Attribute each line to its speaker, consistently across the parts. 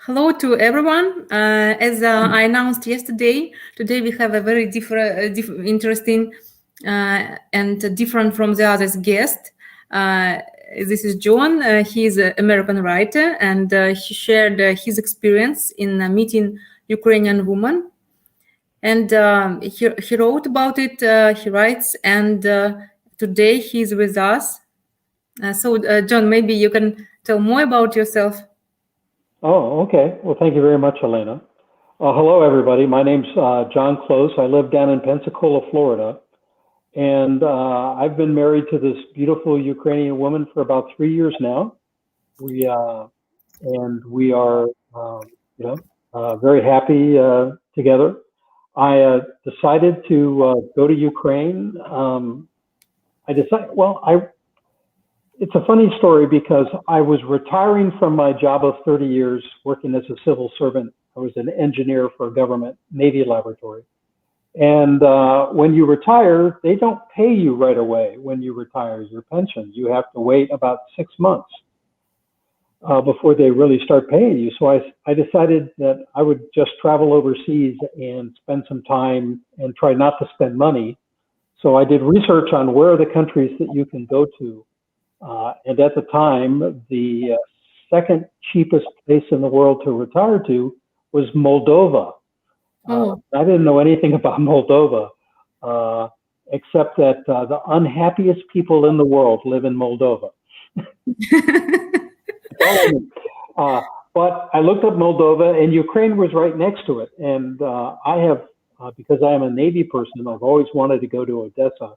Speaker 1: Hello to everyone. As I announced yesterday, today we have a very interesting and different from the others guest. This is John. He is an American writer, and he shared his experience in meeting Ukrainian woman. And he wrote about it. He writes, and today he's with us. John, maybe you can tell more about yourself.
Speaker 2: Oh, okay. Well, thank you very much, Elena. Hello, everybody. My name's John Klose. I live down in Pensacola, Florida. And I've been married to this beautiful Ukrainian woman for about 3 years now. We are, very happy together. I decided to go to Ukraine. It's a funny story because I was retiring from my job of 30 years working as a civil servant. I was an engineer for a government Navy laboratory. And when you retire, they don't pay you right away when you retire your pension. You have to wait about 6 months before they really start paying you. So I decided that I would just travel overseas and spend some time and try not to spend money. So I did research on where are the countries that you can go to. And at the time, the second cheapest place in the world to retire to was Moldova. I didn't know anything about Moldova, except that the unhappiest people in the world live in Moldova. But I looked up Moldova, and Ukraine was right next to it. And because I am a Navy person, I've always wanted to go to Odessa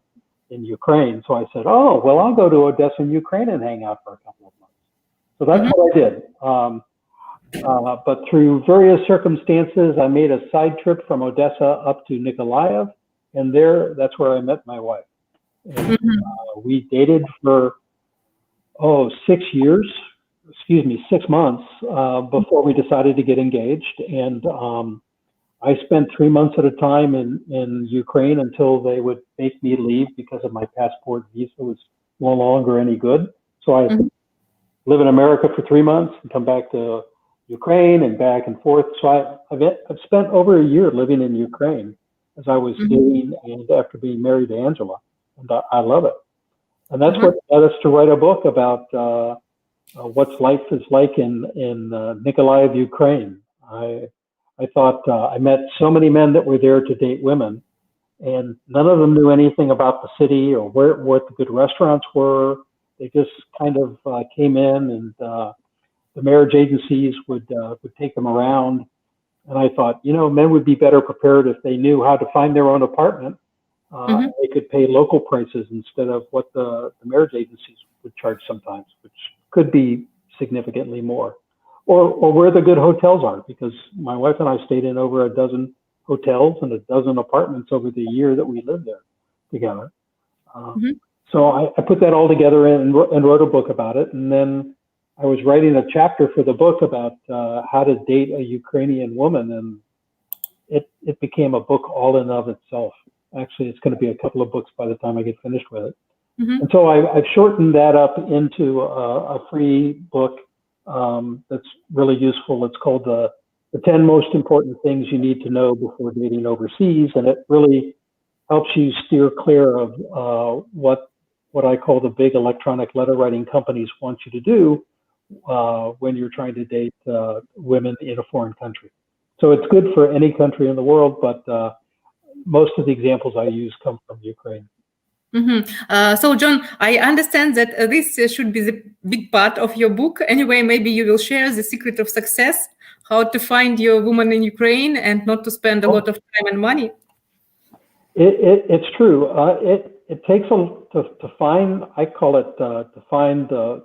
Speaker 2: in Ukraine. So I said, oh, well, I'll go to Odessa in Ukraine and hang out for a couple of months. So that's what I did. But through various circumstances, I made a side trip from Odessa up to Nikolaev, and that's where I met my wife. And, we dated for, 6 months before we decided to get engaged. And I spent 3 months at a time in Ukraine until they would make me leave because of my passport visa was no longer any good. So I live in America for 3 months and come back to Ukraine and back and forth. So I've spent over a year living in Ukraine as I was dating and after being married to Angela, and I love it. And that's what led us to write a book about what life is like in Nikolaev, Ukraine. I thought I met so many men that were there to date women, and none of them knew anything about the city or what the good restaurants were. They just kind of came in, and the marriage agencies would take them around. And I thought, men would be better prepared if they knew how to find their own apartment. They could pay local prices instead of what the marriage agencies would charge sometimes, which could be significantly more. Or where the good hotels are, because my wife and I stayed in over a dozen hotels and a dozen apartments over the year that we lived there together. So I put that all together and wrote a book about it. And then I was writing a chapter for the book about how to date a Ukrainian woman, and it became a book all in of itself. Actually, it's going to be a couple of books by the time I get finished with it. And so I've shortened that up into a free book that's really useful. It's called the 10 most important things you need to know before dating overseas, and it really helps you steer clear of what I call the big electronic letter writing companies want you to do when you're trying to date women in a foreign country. So it's good for any country in the world, but most of the examples I use come from Ukraine.
Speaker 1: So, John, I understand that this should be the big part of your book. Anyway, maybe you will share the secret of success, how to find your woman in Ukraine and not to spend a lot of time and money.
Speaker 2: It's true. It takes to find, I call it to find the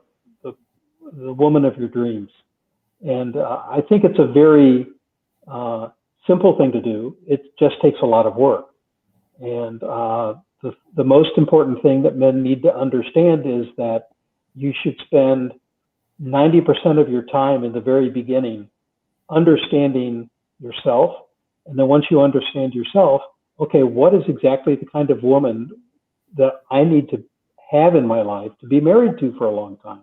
Speaker 2: woman of your dreams. And I think it's a very simple thing to do. It just takes a lot of work. And the most important thing that men need to understand is that you should spend 90% of your time in the very beginning understanding yourself. And then once you understand yourself, okay, what is exactly the kind of woman that I need to have in my life to be married to for a long time?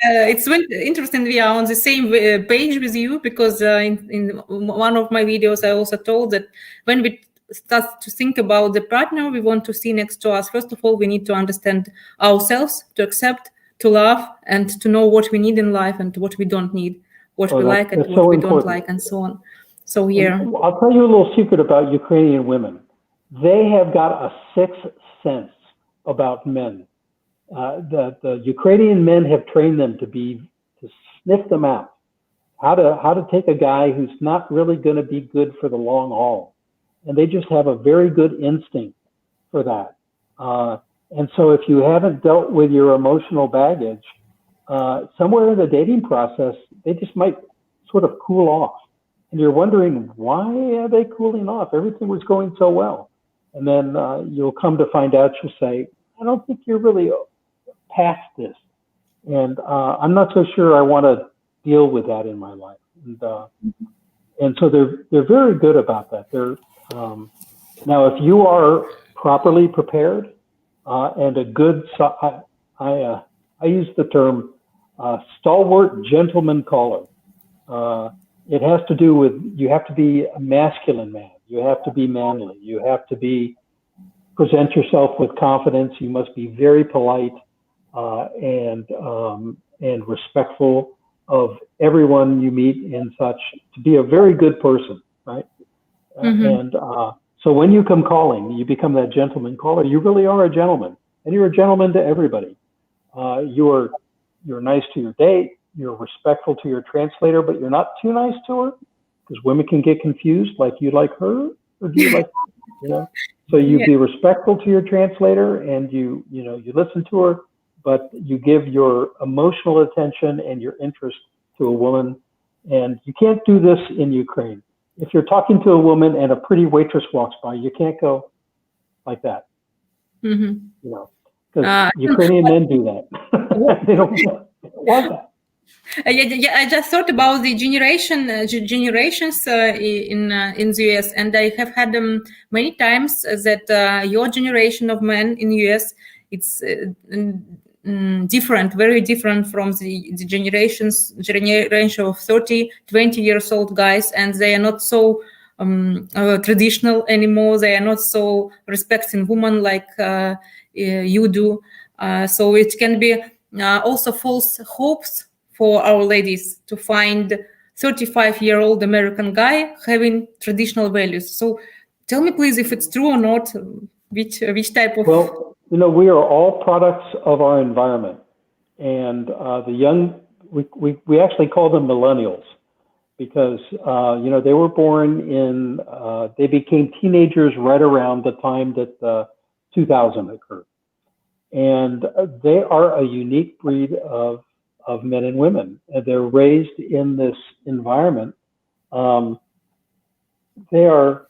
Speaker 1: it's very interesting. We are on the same page with you because in one of my videos, I also told that when we start to think about the partner we want to see next to us, first of all, we need to understand ourselves, to accept, to love, and to know what we need in life and what we don't need, what we like and what we don't like, and so on. So yeah.
Speaker 2: And I'll tell you a little secret about Ukrainian women. They have got a sixth sense about men. The Ukrainian men have trained them to sniff them out, how to take a guy who's not really going to be good for the long haul, and they just have a very good instinct for that. And so, if you haven't dealt with your emotional baggage, somewhere in the dating process, they just might sort of cool off, and you're wondering, why are they cooling off? Everything was going so well, and then you'll come to find out, you'll say, I don't think you're really past this, and I'm not so sure I want to deal with that in my life. And so they're very good about that. They're now, if you are properly prepared and a good, I use the term stalwart gentleman caller. It has to do with, you have to be a masculine man. You have to be manly. You have to present yourself with confidence. You must be very polite and respectful of everyone you meet and such, to be a very good person, right? And so when you come calling, you become that gentleman caller. You really are a gentleman, and you're a gentleman to everybody. You're nice to your date. You're respectful to your translator, but you're not too nice to her, because women can get confused. Like, you like her, or do you like, So you be respectful to your translator, and you listen to her, but you give your emotional attention and your interest to a woman. And you can't do this in Ukraine. If you're talking to a woman and a pretty waitress walks by, you can't go like that. Because Ukrainian men do that. They don't want that.
Speaker 1: I just thought about the generations in the US, and I have had many times that your generation of men in the US, it's different, very different from the generation of 30, 20 years old guys, and they are not so traditional anymore. They are not so respecting women like you do. So it can be also false hopes for our ladies to find 35-year-old American guy having traditional values. So tell me, please, if it's true or not, which type of...
Speaker 2: Well, we are all products of our environment. And the young, we actually call them millennials, because, they were born they became teenagers right around the time that 2000 occurred. And they are a unique breed of men and women. And they're raised in this environment. They're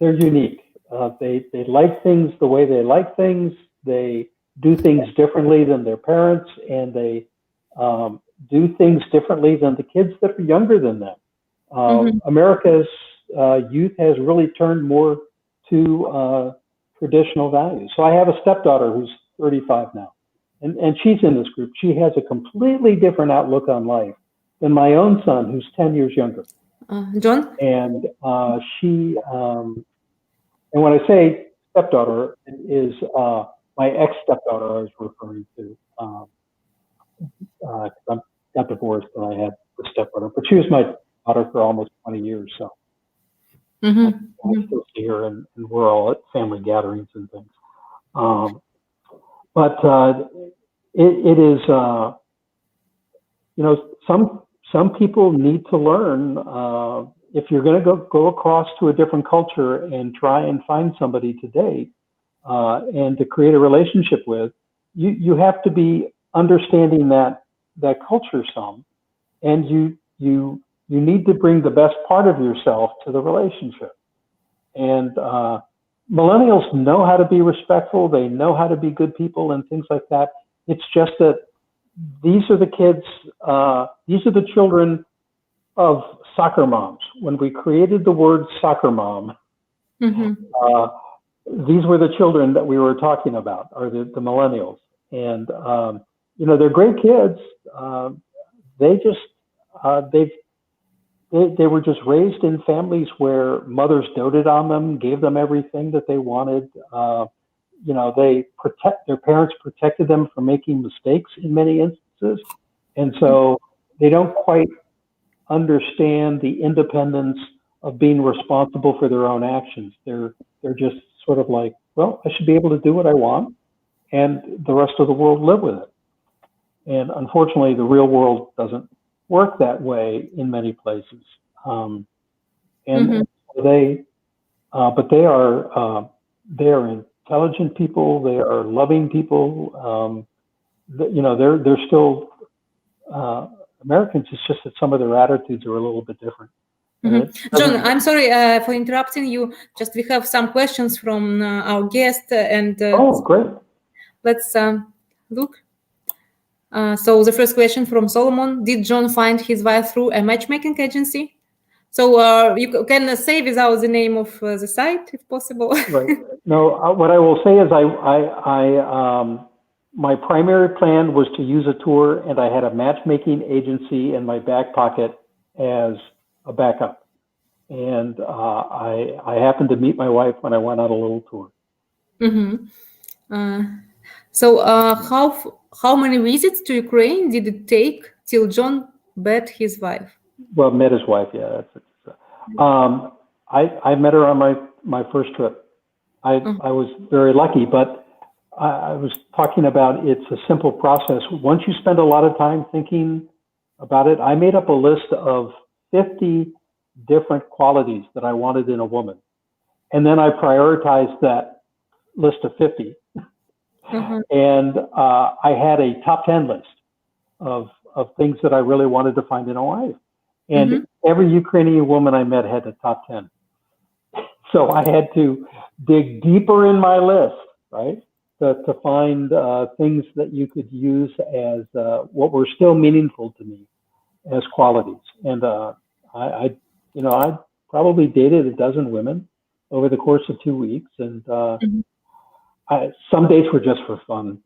Speaker 2: unique. They like things the way they like things. They do things differently than their parents, and they do things differently than the kids that are younger than them. America's youth has really turned more to traditional values. So I have a stepdaughter who's 35 now, and she's in this group. She has a completely different outlook on life than my own son, who's 10 years younger.
Speaker 1: John?
Speaker 2: And and when I say stepdaughter, it is my ex-stepdaughter I was referring to. I got divorced and I had a stepdaughter, but she was my daughter for almost 20 years. So I still see her, and we're all at family gatherings and things. But it is, some people need to learn. If you're going to go across to a different culture and try and find somebody to date and to create a relationship with, you have to be understanding that culture some, and you need to bring the best part of yourself to the relationship. And millennials know how to be respectful. They know how to be good people and things like that. It's just that these are the kids, these are the children of soccer moms. When we created the word soccer mom, these were the children that we were talking about, or the millennials. And, they're great kids. they just they were just raised in families where mothers doted on them, gave them everything that they wanted. Their parents protected them from making mistakes in many instances, and so they don't quite understand the independence of being responsible for their own actions. They're just sort of like, well, I should be able to do what I want, and the rest of the world live with it. And unfortunately, the real world doesn't work that way in many places. They are intelligent people. They are loving people. They're still Americans. It's just that some of their attitudes are a little bit different.
Speaker 1: John, I'm sorry for interrupting you. Just we have some questions from our guest, and
Speaker 2: oh, great.
Speaker 1: Let's look. So the first question from Solomon: did John find his wife through a matchmaking agency? So you can say without the name of the site, if possible.
Speaker 2: Right. No, what I will say is my primary plan was to use a tour, and I had a matchmaking agency in my back pocket as a backup. And I happened to meet my wife when I went on a little tour.
Speaker 1: So how many visits to Ukraine did it take till John met his wife?
Speaker 2: Well, met his wife, yeah. I met her on my first trip. I was very lucky, but I was talking about it's a simple process. Once you spend a lot of time thinking about it, I made up a list of 50 different qualities that I wanted in a woman. And then I prioritized that list of 50. And I had a top 10 list of things that I really wanted to find in a wife. And every Ukrainian woman I met had a top 10. So I had to dig deeper in my list, right? To find things that you could use as what were still meaningful to me as qualities. And I probably dated a dozen women over the course of 2 weeks, and some dates were just for fun.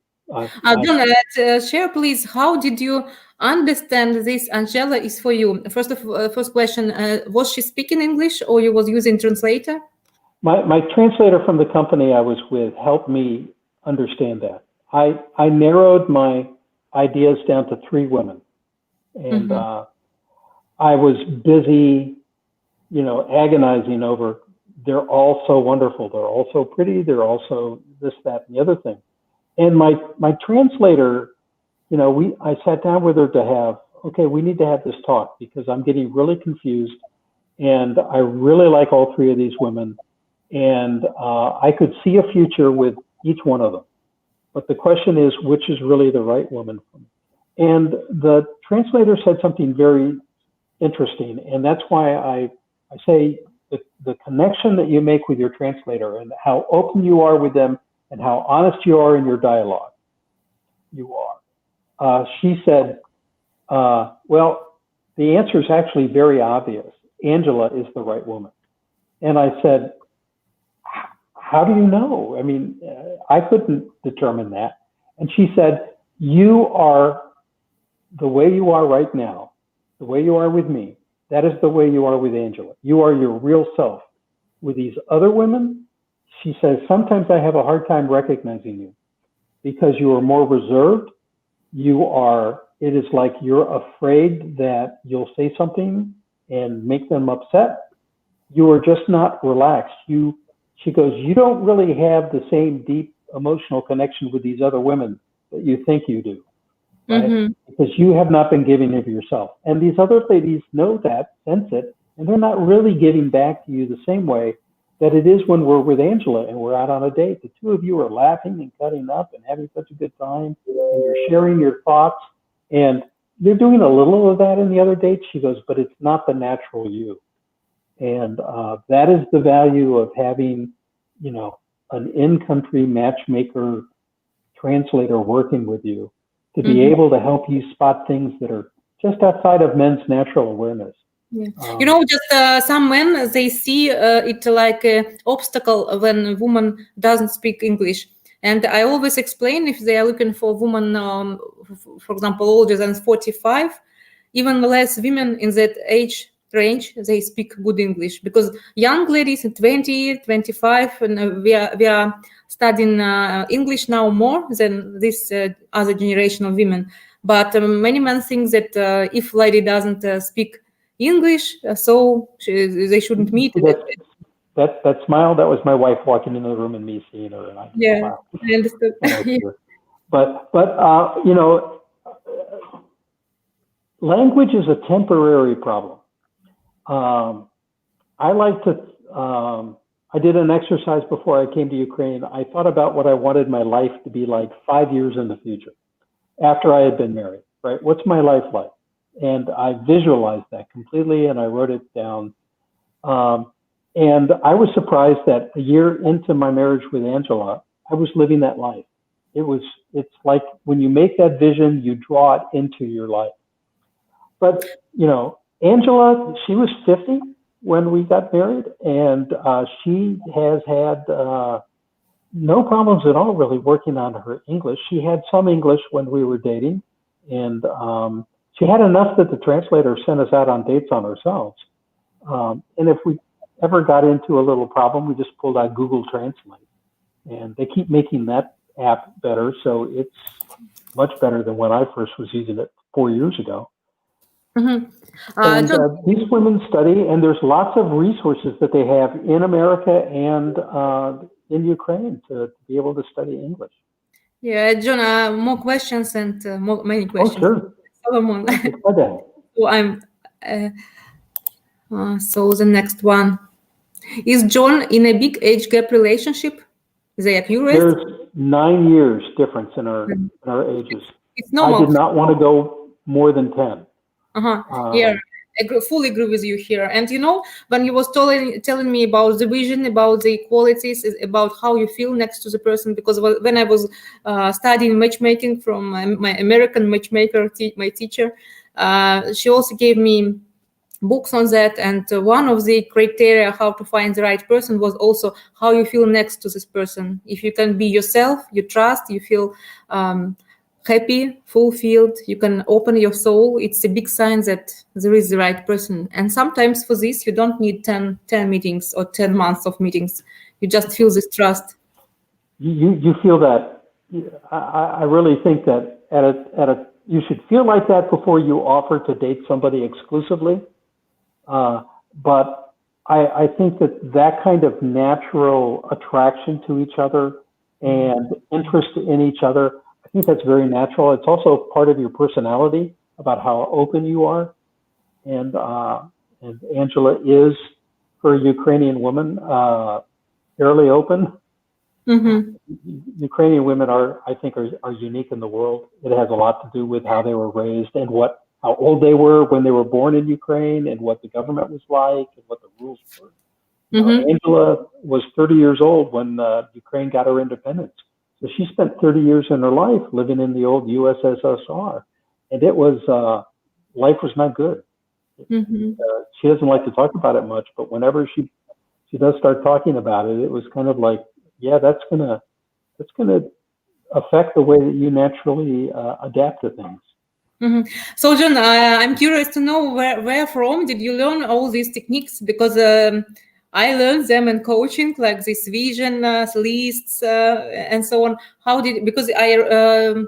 Speaker 1: John, share please. How did you understand this? Angela is for you. First question: was she speaking English, or you was using translator?
Speaker 2: My translator from the company I was with helped me understand that. I narrowed my ideas down to 3 women, and I was busy, agonizing over. They're all so wonderful. They're all so pretty. They're also this, that, and the other thing. And my translator, I sat down with her we need to have this talk because I'm getting really confused, and I really like all 3 of these women, and I could see a future with each one of them. But the question is, which is really the right woman for me? And the translator said something very interesting, and that's why I say the connection that you make with your translator and how open you are with them and how honest you are in your dialogue. You are. She said, well, the answer is actually very obvious. Angela is the right woman. And I said, how do you know? I mean, I couldn't determine that. And she said, you are the way you are right now, the way you are with me. That is the way you are with Angela. You are your real self. With these other women, she says, sometimes I have a hard time recognizing you because you are more reserved. It is like you're afraid that you'll say something and make them upset. You are just not relaxed. She goes, you don't really have the same deep emotional connection with these other women that you think you do. Right? Because you have not been giving of yourself. And these other ladies know that, sense it, and they're not really giving back to you the same way that it is when we're with Angela and we're out on a date. The 2 of you are laughing and cutting up and having such a good time, and you're sharing your thoughts, and you're doing a little of that in the other dates. She goes, but it's not the natural you. And that is the value of having, an in-country matchmaker translator working with you, to be able to help you spot things that are just outside of men's natural awareness.
Speaker 1: Yeah. Just some men, they see it like an obstacle when a woman doesn't speak English. And I always explain, if they are looking for a woman for example, older than 45, even less women in that age range, they speak good English, because young ladies in 20, 25, and we are studying English now more than this other generation of women. But many men think that if lady doesn't speak English, they shouldn't meet.
Speaker 2: That smile, that was my wife walking into the room and me seeing her, and I
Speaker 1: Yeah,
Speaker 2: smiled.
Speaker 1: I understood.
Speaker 2: But you know, language is a temporary problem. I like to, I did an exercise before I came to Ukraine. I thought about what I wanted my life to be like 5 years in the future, after I had been married, right? What's my life like? And I visualized that completely, and I wrote it down. And I was surprised that a year into my marriage with Angela, I was living that life. It's like when you make that vision, you draw it into your life. But, you know, Angela, she was 50 when we got married, and she has had no problems at all really working on her English. She had some English when we were dating, and she had enough that the translator sent us out on dates on ourselves. And if we ever got into a little problem, we just pulled out Google Translate. And they keep making that app better, so it's much better than when I first was using it 4 years ago.
Speaker 1: Mm-hmm.
Speaker 2: And these women study, and there's lots of resources that they have in America and in Ukraine to be able to study English.
Speaker 1: Yeah, John, more questions and many questions.
Speaker 2: Oh, sure.
Speaker 1: Solomon.
Speaker 2: Okay.
Speaker 1: So I'm. So the next one, is John in a big age gap relationship? Is they accurate?
Speaker 2: There's 9 years difference in our ages.
Speaker 1: It's normal.
Speaker 2: I did not want to go more than 10.
Speaker 1: Yeah, I fully agree with you here. And you know, when you was telling me about the vision, about the qualities, about how you feel next to the person, because when I was studying matchmaking from my American matchmaker, my teacher, she also gave me books on that, and one of the criteria how to find the right person was also how you feel next to this person. If you can be yourself, you trust, you feel happy, fulfilled, you can open your soul, it's a big sign that there is the right person. And sometimes for this you don't need 10 meetings or 10 months of meetings, you just feel this trust.
Speaker 2: You feel that. I really think that you should feel like that before you offer to date somebody exclusively. But I think that kind of natural attraction to each other and interest in each other, I think that's very natural. It's also part of your personality about how open you are. And Angela is, for a Ukrainian woman, fairly open.
Speaker 1: Mm-hmm.
Speaker 2: Ukrainian women I think are unique in the world. It has a lot to do with how they were raised and how old they were when they were born in Ukraine and what the government was like and what the rules were.
Speaker 1: Mm-hmm.
Speaker 2: Angela was 30 years old when Ukraine got her independence. So she spent 30 years in her life living in the old USSR. And it was, life was not good.
Speaker 1: Mm-hmm.
Speaker 2: She doesn't like to talk about it much, but whenever she does start talking about it, it was kind of like, yeah, that's gonna affect the way that you naturally adapt to things.
Speaker 1: Mm-hmm. So, John, I'm curious to know where from did you learn all these techniques? Because I learned them in coaching, like this vision lists and so on. Because I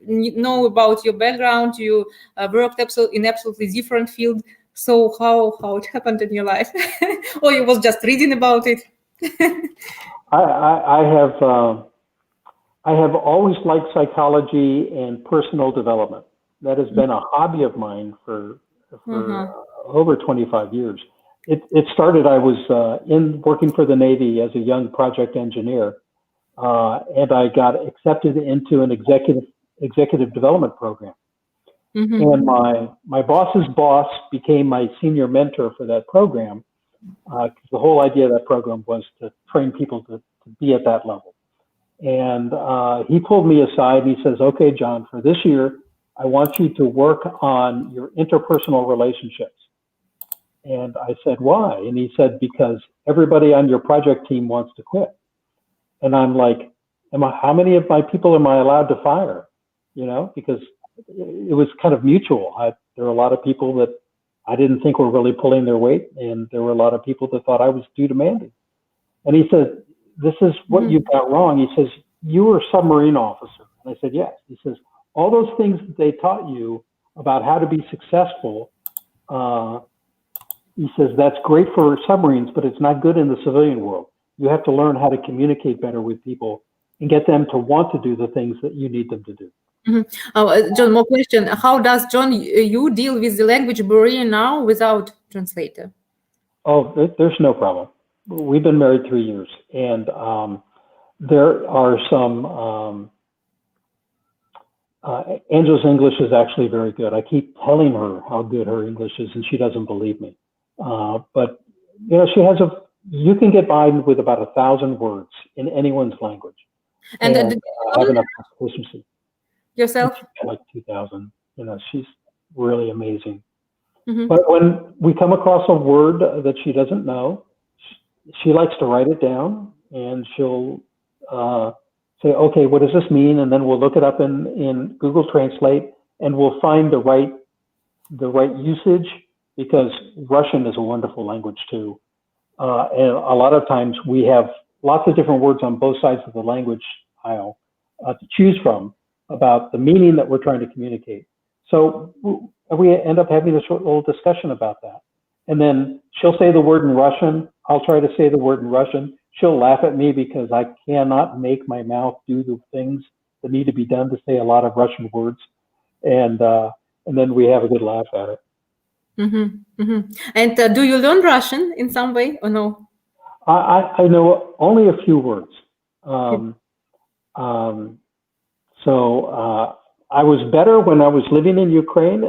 Speaker 1: know about your background, you worked in absolutely different field. So how it happened in your life, or you was just reading about it?
Speaker 2: I have always liked psychology and personal development. That has been a hobby of mine for over 25 years. It started, I was working for the Navy as a young project engineer, and I got accepted into an executive development program.
Speaker 1: Mm-hmm.
Speaker 2: And my boss's boss became my senior mentor for that program. The whole idea of that program was to train people to be at that level. And he pulled me aside and he says, okay, John, for this year, I want you to work on your interpersonal relationships. And I said, why? And he said, because everybody on your project team wants to quit. And I'm like, how many of my people am I allowed to fire? Because it was kind of mutual. There were a lot of people that I didn't think were really pulling their weight, and there were a lot of people that thought I was too demanding. And he said, "This is what you got wrong." He says, "You were a submarine officer." And I said, "Yes." He says, "All those things that they taught you about how to be successful," he says, "that's great for submarines, but it's not good in the civilian world. You have to learn how to communicate better with people and get them to want to do the things that you need them to do."
Speaker 1: John, more question. How does, John, you deal with the language barrier now without translator?
Speaker 2: Oh, there's no problem. We've been married 3 years, and there are some. Angela's English is actually very good. I keep telling her how good her English is, and she doesn't believe me. But you know, she has you can get by with about 1,000 words in anyone's language.
Speaker 1: And
Speaker 2: have enough proficiency.
Speaker 1: Yourself?
Speaker 2: Like 2,000. You know, she's really amazing. But when we come across a word that she doesn't know, she likes to write it down, and she'll say, "Okay, what does this mean?" And then we'll look it up in Google Translate, and we'll find the right usage, because Russian is a wonderful language too. And a lot of times we have lots of different words on both sides of the language aisle to choose from about the meaning that we're trying to communicate. So we end up having a short little discussion about that. And then she'll say the word in Russian. I'll try to say the word in Russian. She'll laugh at me because I cannot make my mouth do the things that need to be done to say a lot of Russian words. And then we have a good laugh at it.
Speaker 1: And do you learn Russian in some way or no?
Speaker 2: I know only a few words. So I was better when I was living in Ukraine.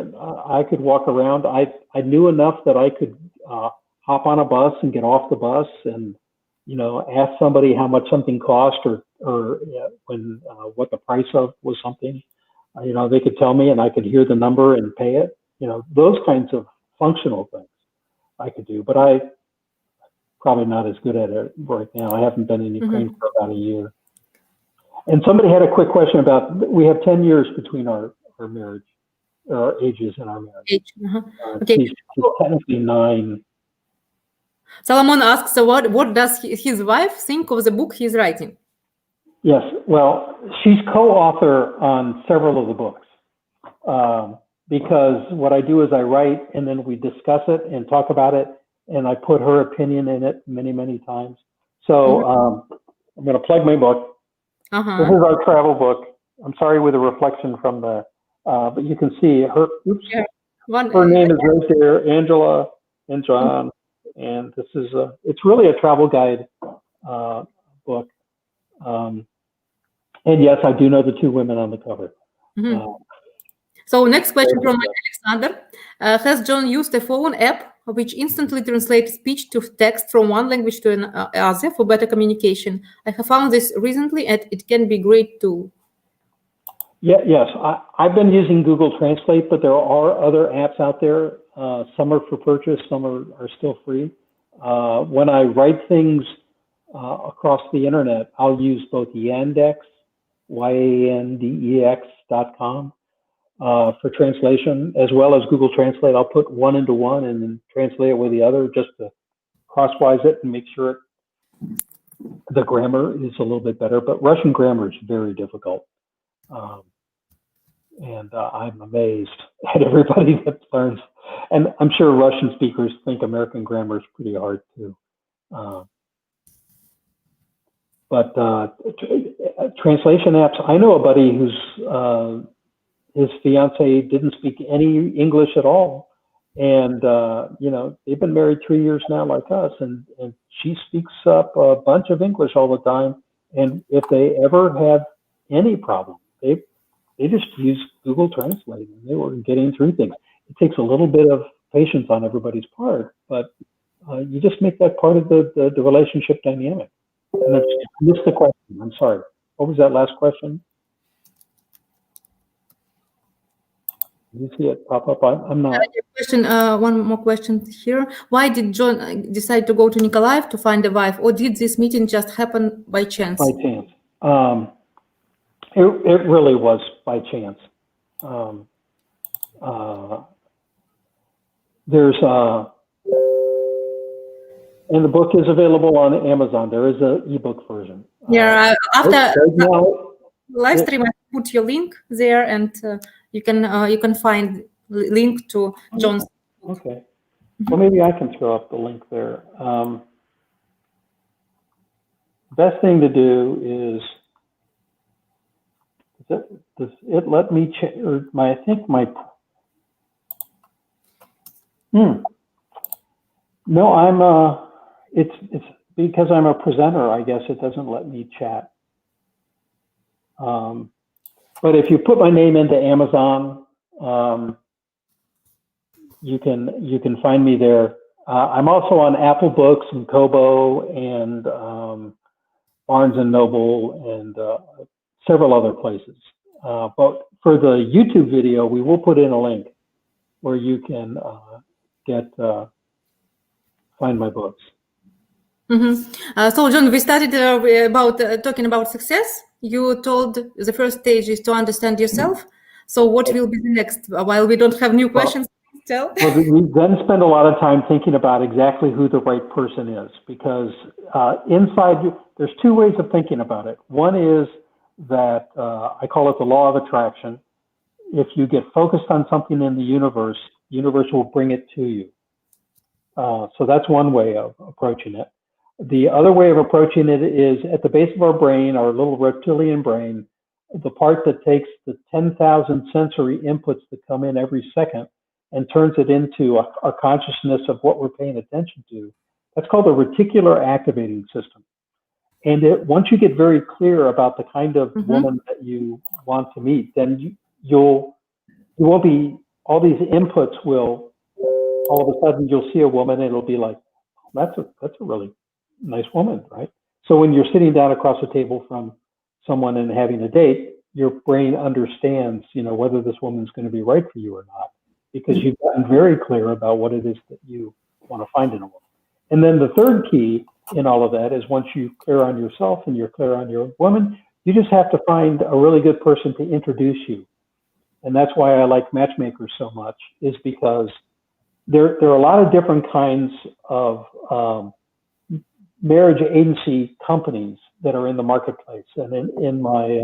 Speaker 2: I could walk around. I knew enough that I could hop on a bus and get off the bus, and you know, ask somebody how much something cost, or when what the price of was something. You know, they could tell me, and I could hear the number and pay it. You know, those kinds of functional things I could do, but I probably not as good at it right now. I haven't been in Ukraine for about a year. And somebody had a quick question about, we have 10 years between our marriage, our ages in our marriage.
Speaker 1: Okay.
Speaker 2: She's technically 9.
Speaker 1: Solomon asks, what does his wife think of the book he's writing?
Speaker 2: Yes, well, she's co-author on several of the books. Because what I do is I write, and then we discuss it and talk about it, and I put her opinion in it many, many times. So I'm going to plug my book. This is our travel book. I'm sorry with the reflection from the, but you can see her. Oops, her name is right there, Angela and John, and this is it's really a travel guide book. And yes, I do know the 2 women on the cover.
Speaker 1: So next question from Alexander. Has John used a phone app which instantly translates speech to text from one language to another for better communication? I have found this recently, and it can be a great tool.
Speaker 2: Yes, I've been using Google Translate, but there are other apps out there. Some are for purchase, some are still free. When I write things across the internet, I'll use both Yandex, yandex.com. For translation, as well as Google Translate. I'll put one into one and then translate it with the other, just to crosswise it and make sure the grammar is a little bit better. But Russian grammar is very difficult. And I'm amazed at everybody that learns. And I'm sure Russian speakers think American grammar is pretty hard too. But translation apps, I know a buddy who's his fiance didn't speak any English at all, and you know, they've been married 3 years now, like us, and she speaks up a bunch of English all the time. And if they ever have any problem, they just use Google Translate, and they were getting through things. It takes a little bit of patience on everybody's part, but you just make that part of the relationship dynamic. And I missed the question. I'm sorry. What was that last question? You see it pop up? I'm not.
Speaker 1: Question. One more question here. Why did John decide to go to Nikolaev to find a wife, or did this meeting just happen by chance?
Speaker 2: By chance. It really was by chance. There's and the book is available on Amazon. There is an ebook version.
Speaker 1: After
Speaker 2: right now,
Speaker 1: live stream, I put your link there, and you can find link to John's.
Speaker 2: Okay. Well, maybe I can throw up the link there. Best thing to do is, does it let me check, or I think my, no, it's because I'm a presenter, I guess it doesn't let me chat. But if you put my name into Amazon, you can find me there. I'm also on Apple Books and Kobo and Barnes and Noble and several other places. But for the YouTube video, we will put in a link where you can find my books.
Speaker 1: So, John, we started about talking about success. You told the first stage is to understand yourself. So what will be the next? While we don't have new questions,
Speaker 2: well, we then spend a lot of time thinking about exactly who the right person is, because inside you, there's two ways of thinking about it. One is that I call it the law of attraction. If you get focused on something in the universe will bring it to you. So that's one way of approaching it. The other way of approaching it is at the base of our brain, our little reptilian brain, the part that takes the 10,000 sensory inputs that come in every second and turns it into our consciousness of what we're paying attention to. That's called the reticular activating system. And once you get very clear about the kind of woman that you want to meet, then you won't be, all these inputs will, all of a sudden you'll see a woman and it'll be like, that's a really nice woman, right? So when you're sitting down across the table from someone and having a date, your brain understands, whether this woman's going to be right for you or not, because you've gotten very clear about what it is that you want to find in a woman. And then the third key in all of that is once you're clear on yourself and you're clear on your woman, you just have to find a really good person to introduce you. And that's why I like matchmakers so much, is because there are a lot of different kinds of marriage agency companies that are in the marketplace. And in my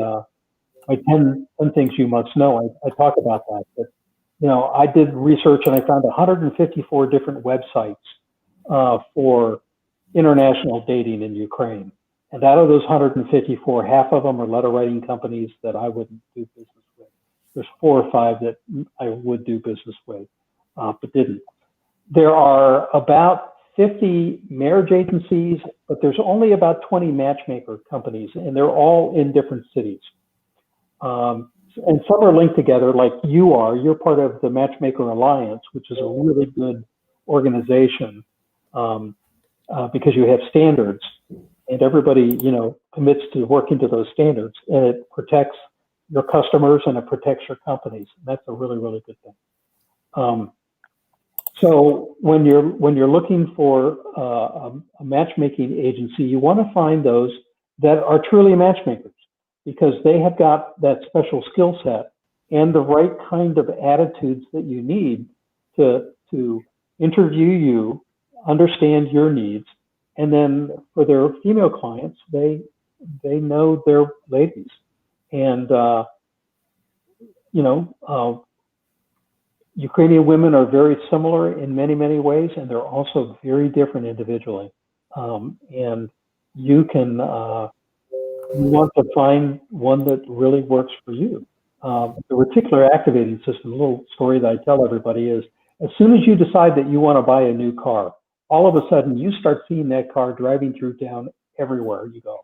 Speaker 2: 10 things you must know, I talk about that. But I did research and I found 154 different websites for international dating in Ukraine. And out of those 154, half of them are letter writing companies that I wouldn't do business with. There's 4 or 5 that I would do business with, but didn't. There are about 50 marriage agencies, but there's only about 20 matchmaker companies, and they're all in different cities. And some are linked together, like you're part of the Matchmaker Alliance, which is a really good organization because you have standards, and everybody, commits to working to those standards, and it protects your customers and it protects your companies. That's a really, really good thing. So when you're looking for a matchmaking agency, you want to find those that are truly matchmakers, because they have got that special skill set and the right kind of attitudes that you need to interview you, understand your needs, and then for their female clients, they know their ladies, and Ukrainian women are very similar in many, many ways, and they're also very different individually. And you can you want to find one that really works for you. The reticular activating system, a little story that I tell everybody is, as soon as you decide that you want to buy a new car, all of a sudden you start seeing that car driving through town everywhere you go,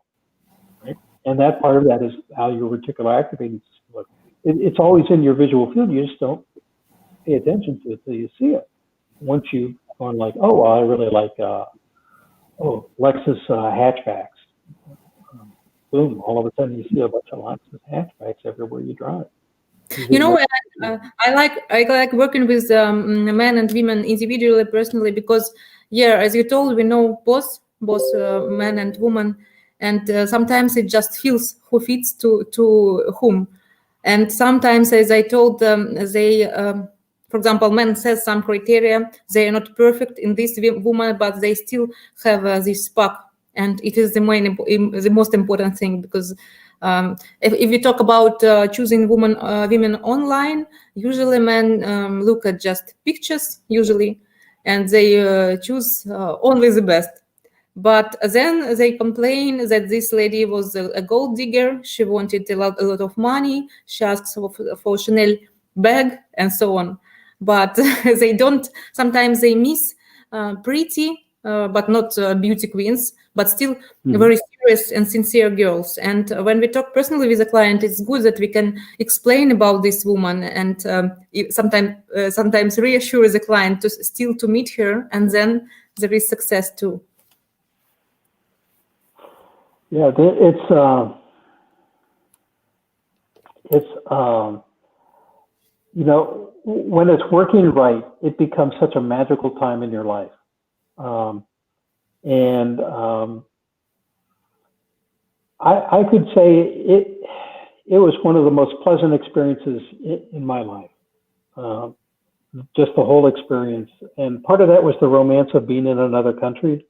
Speaker 2: right? And that part of that is how your reticular activating system works. It's always in your visual field. You just don't pay attention to it till you see it. Once you've gone like, oh, well, I really like Lexus hatchbacks. Boom! All of a sudden, you see a bunch of Lexus hatchbacks everywhere you drive.
Speaker 1: I like working with men and women individually, personally, because as you told, we know both men and women, and sometimes it just feels who fits to whom. And sometimes, as I told them, they, for example, men says some criteria, they are not perfect in this woman, but they still have this spark. And it is the most important thing, because if you talk about choosing women online, usually men look at just pictures, usually, and they choose only the best. But then they complain that this lady was a gold digger. She wanted a lot of money. She asked for Chanel bag and so on. But they don't. Sometimes they miss pretty, but not beauty queens, but still very serious and sincere girls. And when we talk personally with a client, it's good that we can explain about this woman and sometimes reassure the client to meet her, and then there is success too.
Speaker 2: Yeah, you know, when it's working right, it becomes such a magical time in your life. I could say it was one of the most pleasant experiences in my life. Just the whole experience. And part of that was the romance of being in another country.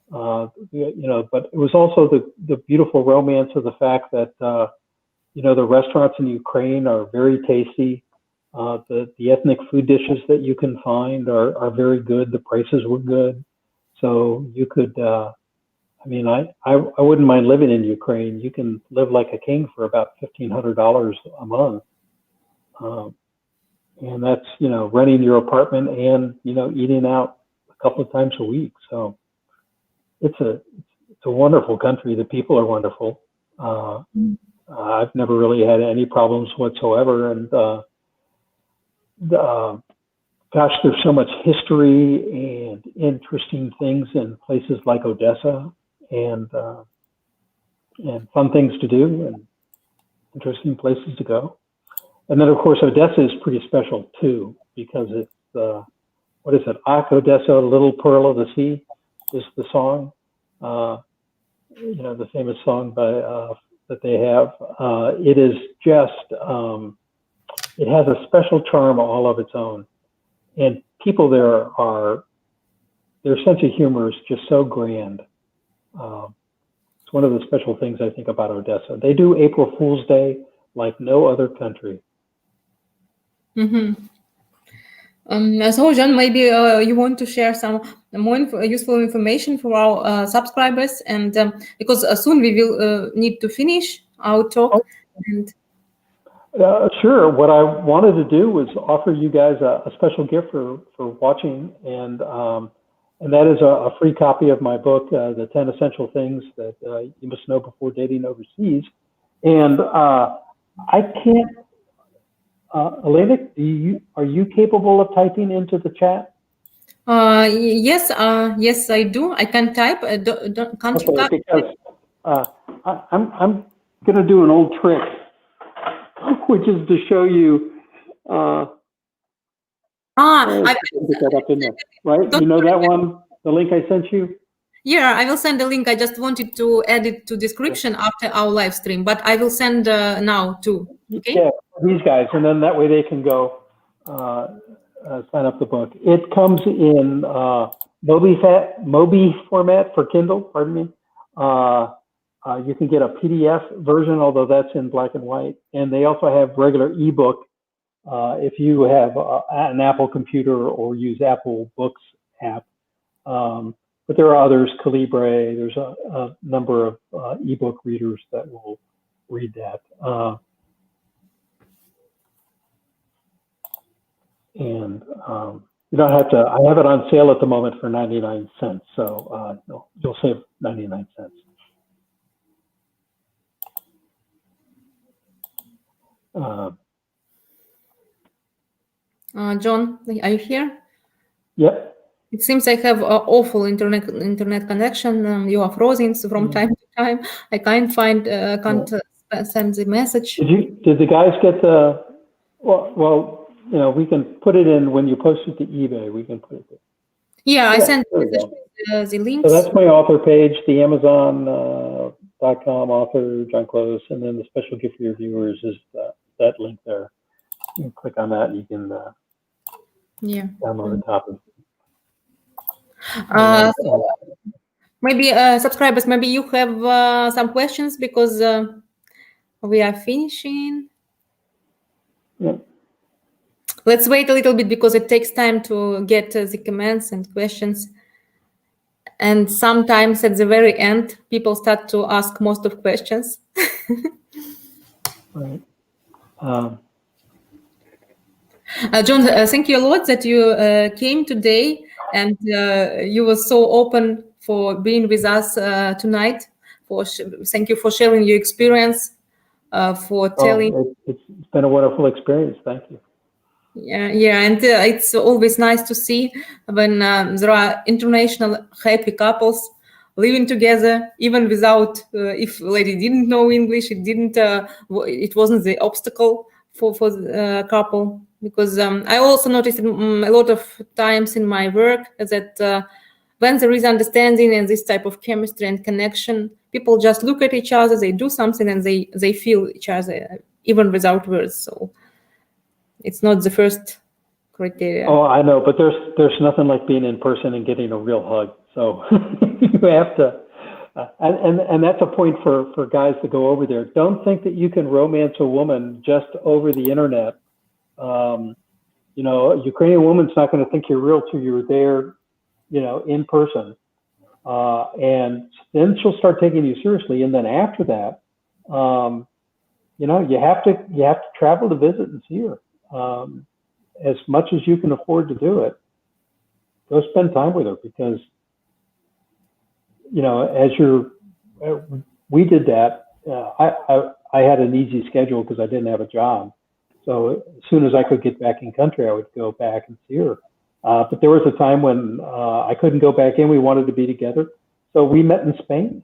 Speaker 2: You know, but it was also the beautiful romance of the fact that, you know, the restaurants in Ukraine are very tasty. The ethnic food dishes that you can find are very good. The prices were good. So you could, I mean, I wouldn't mind living in Ukraine. You can live like a king for about $1,500 a month. And that's, you know, renting your apartment and, you know, eating out a couple of times a week. So it's a wonderful country. The people are wonderful. I've never really had any problems whatsoever. And gosh, there's so much history and interesting things in places like Odessa, and fun things to do and interesting places to go. And then, of course, Odessa is pretty special too, because it's what is it? Ak Odessa, Little Pearl of the Sea, is the song. You know, the famous song by that they have. It is just it has a special charm all of its own, and people there their sense of humor is just so grand. It's one of the special things I think about Odessa. They do April Fool's Day like no other country.
Speaker 1: So, John, maybe you want to share some more useful information for our subscribers, and because soon we will need to finish our talk. And
Speaker 2: sure. What I wanted to do was offer you guys a special gift for watching, and that is a free copy of my book, The 10 Essential Things That You Must Know Before Dating Overseas. And I can't. Elena, are you capable of typing into the chat?
Speaker 1: Yes, yes, I do. I can type. Can't you?
Speaker 2: Okay, because I'm going to do an old trick, which is to show you.
Speaker 1: I
Speaker 2: get that up in there, right? You know that one, the link I sent you?
Speaker 1: Yeah, I will send the link. I just wanted to add it to description after our live stream, but I will send now too. Okay.
Speaker 2: Yeah, these guys, and then that way they can go sign up the book. It comes in Mobi format for Kindle. Pardon me. You can get a PDF version, although that's in black and white, and they also have regular ebook if you have an Apple computer or use Apple Books app. But there are others, Calibre. There's a number of ebook readers that will read that. And you don't have to. I have it on sale at the moment for 99 cents. So you'll save 99 cents.
Speaker 1: John, are you here?
Speaker 2: Yep.
Speaker 1: It seems I have awful internet connection. You are frozen from time to time. I can't find, send the message.
Speaker 2: Did the guys get the? Well, you know, we can put it in when you post it to eBay. We can put it there.
Speaker 1: Yeah, I sent the links.
Speaker 2: So that's my author page, the Amazon.com author, John Klose, and then the special gift for your viewers is that link there. You can click on that and you can download a copy.
Speaker 1: So maybe subscribers, maybe you have some questions because we are finishing.
Speaker 2: Yeah.
Speaker 1: Let's wait a little bit because it takes time to get the comments and questions. And sometimes at the very end, people start to ask most of questions.
Speaker 2: Right.
Speaker 1: John, thank you a lot that you came today and you were so open for being with us tonight. Thank you for sharing your experience, for telling.
Speaker 2: It's been a wonderful experience. Thank you.
Speaker 1: Yeah, and it's always nice to see when there are international happy couples living together, even without, if lady didn't know English, it wasn't the obstacle for the couple. Because I also noticed a lot of times in my work that when there is understanding and this type of chemistry and connection, people just look at each other, they do something, and they feel each other even without words. So it's not the first criteria.
Speaker 2: Oh, I know, but there's nothing like being in person and getting a real hug. So you have to, and that's a point for guys to go over there. Don't think that you can romance a woman just over the internet. You know, a Ukrainian woman's not going to think you're real till you're there, you know, in person. And then she'll start taking you seriously. And then after that, you know, you have to travel to visit and see her. As much as you can afford to do it, go spend time with her, because, you know, we did that. I had an easy schedule because I didn't have a job. So as soon as I could get back in country, I would go back and see her. But there was a time when I couldn't go back in. We wanted to be together. So we met in Spain.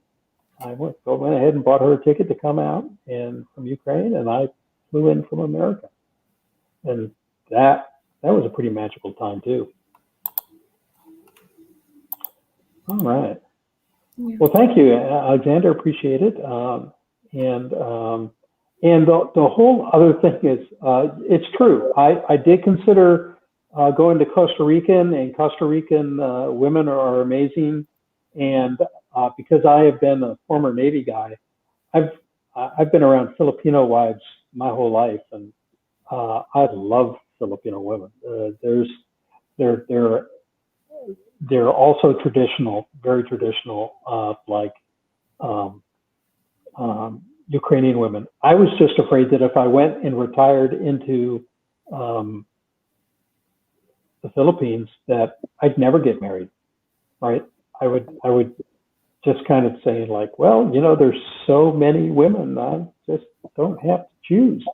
Speaker 2: I went ahead and bought her a ticket to come out and from Ukraine, and I flew in from America. And that was a pretty magical time too. All right. Yeah. Well, thank you, Alexander. Appreciate it. And the whole other thing is, it's true. I did consider going to Costa Rica, and Costa Rican women are amazing. And because I have been a former Navy guy, I've been around Filipino wives my whole life, and I love Filipino women. They're also traditional, very traditional, like Ukrainian women. I was just afraid that if I went and retired into the Philippines, that I'd never get married, right? I would just kind of say like, well, you know, there's so many women, I just don't have to choose.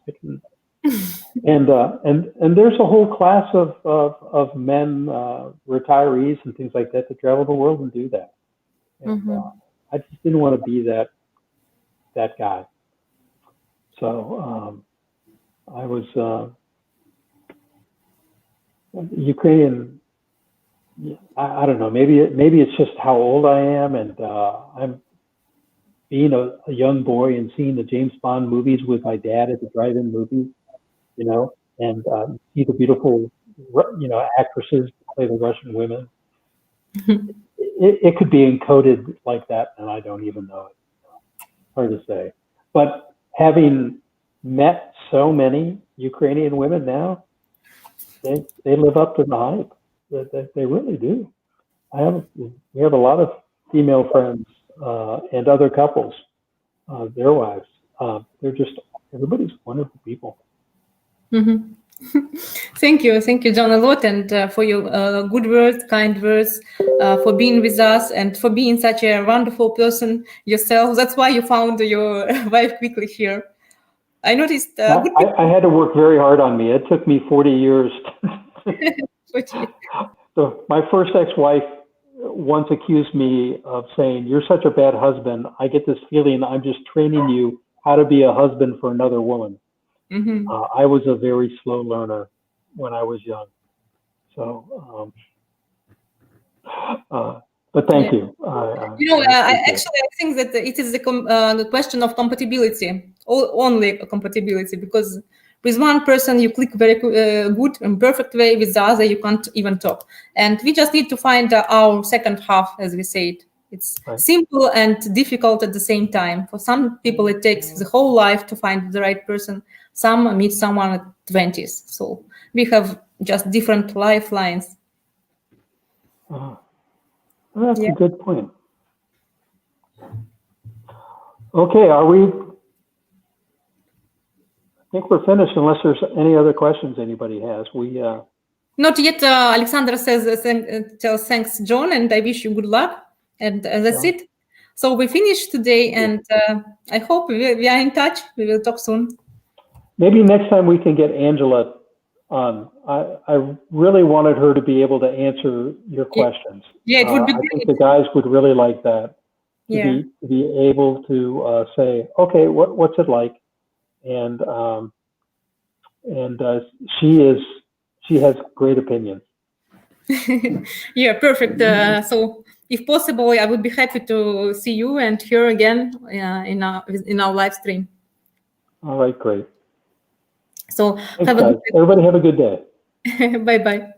Speaker 2: And there's a whole class of men, retirees and things like that travel the world and do that. And, I just didn't want to be that guy. So I was Ukrainian. I don't know. Maybe it's just how old I am, and I'm being a young boy and seeing the James Bond movies with my dad at the drive-in movies, you know, and see the beautiful, you know, actresses play the Russian women. It could be encoded like that, and I don't even know it. Hard to say. But having met so many Ukrainian women now, they live up to the hype. They really do. We have a lot of female friends and other couples, their wives. Everybody's wonderful people.
Speaker 1: Mm-hmm. Thank you, John, a lot, and for your good words, kind words, for being with us, and for being such a wonderful person yourself. That's why you found your wife quickly here. I noticed.
Speaker 2: I had to work very hard on me. It took me 40 years. So my first ex-wife once accused me of saying, "You're such a bad husband. I get this feeling I'm just training you how to be a husband for another woman." Mm-hmm. I was a very slow learner when I was young. So, but thank you.
Speaker 1: You know, I think that it is the question of compatibility, only compatibility, because With one person you click very good and perfect way, with the other you can't even talk. And we just need to find our second half, as we said. It's simple and difficult at the same time. For some people it takes the whole life to find the right person. Some meet someone at 20s. So we have just different lifelines.
Speaker 2: Well, that's a good point. Okay, I think we're finished unless there's any other questions anybody has.
Speaker 1: Not yet. Alexandra says, tells thanks, John, and I wish you good luck. And that's it. So we finished today, and I hope we are in touch. We will talk soon.
Speaker 2: Maybe next time we can get Angela on. I really wanted her to be able to answer your questions.
Speaker 1: Yeah, it would be
Speaker 2: I
Speaker 1: great.
Speaker 2: think the guys would really like that. To be able to say, okay, what's it like? And she has great opinions.
Speaker 1: Yeah, perfect. So if possible, I would be happy to see you and her again in our live stream.
Speaker 2: All right, great.
Speaker 1: So
Speaker 2: thanks, guys. Everybody have a good day.
Speaker 1: Bye-bye.